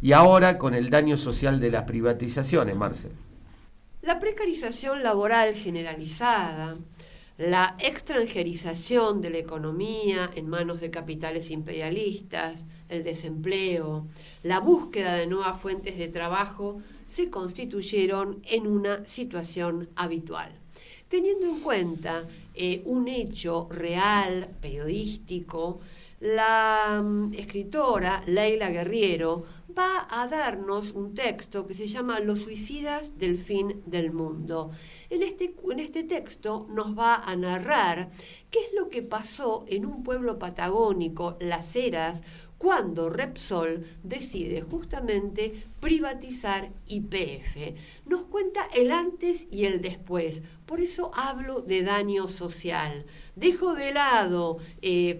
y ahora con el daño social de las privatizaciones, Marce. La precarización laboral generalizada, la extranjerización de la economía en manos de capitales imperialistas, el desempleo, la búsqueda de nuevas fuentes de trabajo se constituyeron en una situación habitual. Teniendo en cuenta un hecho real, periodístico, la escritora Leila Guerriero va a darnos un texto que se llama Los suicidas del fin del mundo. En este texto nos va a narrar qué es lo que pasó en un pueblo patagónico, Las Heras, cuando Repsol decide justamente privatizar YPF. Nos cuenta el antes y el después. Por eso hablo de daño social. Dejo de lado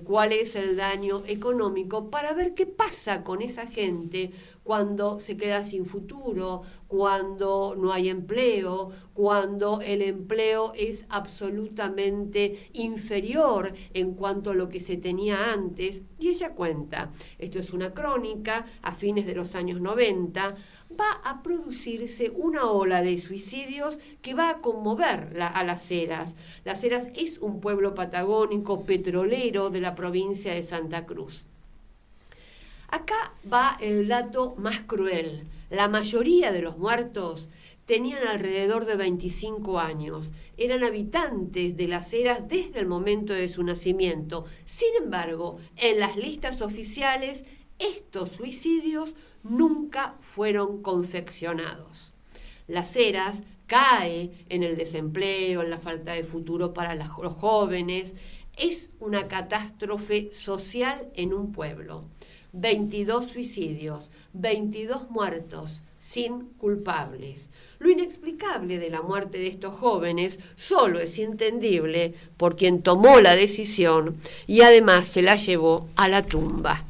cuál es el daño económico para ver qué pasa con esa gente cuando se queda sin futuro, cuando no hay empleo, cuando el empleo es absolutamente inferior en cuanto a lo que se tenía antes. Y ella cuenta, esto es una crónica, a fines de los años 90, va a producirse una ola de suicidios que va a conmover a Las Heras. Las Heras es un pueblo patagónico petrolero de la provincia de Santa Cruz. Acá va el dato más cruel. La mayoría de los muertos tenían alrededor de 25 años. Eran habitantes de Las Heras desde el momento de su nacimiento. Sin embargo, en las listas oficiales, estos suicidios nunca fueron confeccionados. Las Heras cae en el desempleo, en la falta de futuro para los jóvenes. Es una catástrofe social en un pueblo. 22 suicidios, 22 muertos, sin culpables. Lo inexplicable de la muerte de estos jóvenes solo es entendible por quien tomó la decisión y además se la llevó a la tumba.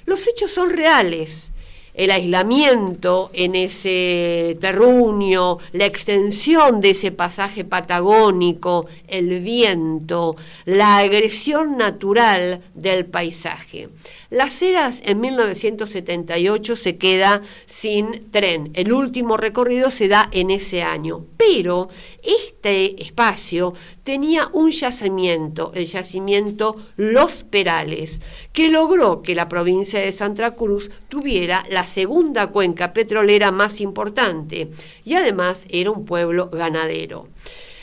Los hechos son reales. El aislamiento en ese terruño, la extensión de ese pasaje patagónico, el viento, la agresión natural del paisaje. Las Heras en 1978 se queda sin tren. El último recorrido se da en ese año. Pero este espacio tenía un yacimiento, el yacimiento Los Perales, que logró que la provincia de Santa Cruz tuviera la segunda cuenca petrolera más importante y además era un pueblo ganadero.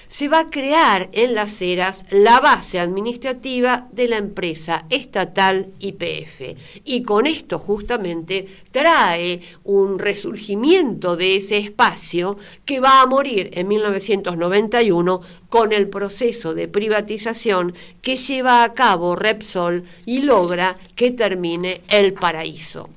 Se va a crear en Las Heras la base administrativa de la empresa estatal YPF y con esto justamente trae un resurgimiento de ese espacio que va a morir en 1991 con el proceso de privatización que lleva a cabo Repsol y logra que termine el paraíso.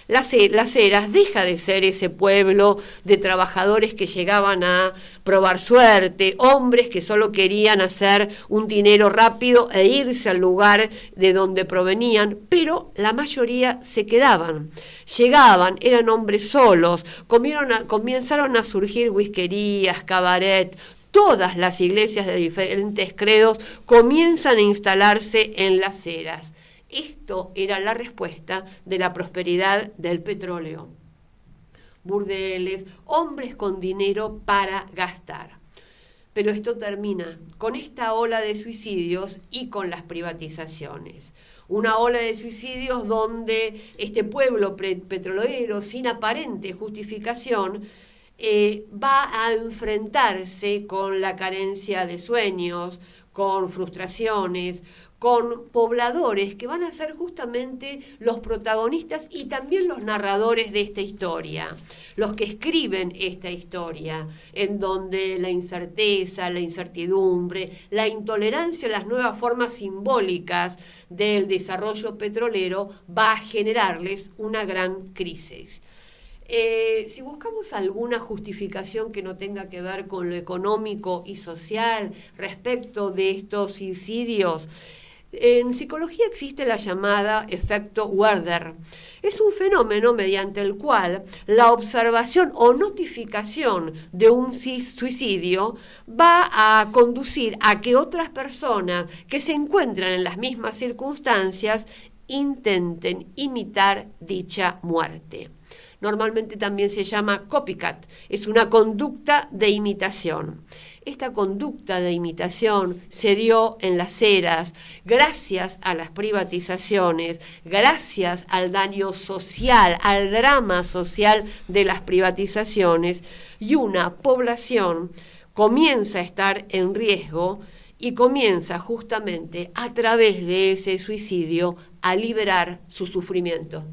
Las Heras deja de ser ese pueblo de trabajadores que llegaban a probar suerte, hombres que solo querían hacer un dinero rápido e irse al lugar de donde provenían, pero la mayoría se quedaban. Llegaban, eran hombres solos, comenzaron a surgir whiskerías, cabaret. Todas las iglesias de diferentes credos comienzan a instalarse en Las Heras. Esto era la respuesta de la prosperidad del petróleo. Burdeles, hombres con dinero para gastar. Pero esto termina con esta ola de suicidios y con las privatizaciones. Una ola de suicidios donde este pueblo petrolero, sin aparente justificación, va a enfrentarse con la carencia de sueños, con frustraciones, con pobladores que van a ser justamente los protagonistas y también los narradores de esta historia, los que escriben esta historia, en donde la incerteza, la incertidumbre, la intolerancia a las nuevas formas simbólicas del desarrollo petrolero va a generarles una gran crisis. Si buscamos alguna justificación que no tenga que ver con lo económico y social respecto de estos suicidios, en psicología existe la llamada efecto Werther. Es un fenómeno mediante el cual la observación o notificación de un suicidio va a conducir a que otras personas que se encuentran en las mismas circunstancias intenten imitar dicha muerte. Normalmente también se llama copycat, es una conducta de imitación. Esta conducta de imitación se dio en las eras gracias a las privatizaciones, gracias al daño social, al drama social de las privatizaciones, y una población comienza a estar en riesgo y comienza justamente a través de ese suicidio a liberar su sufrimiento.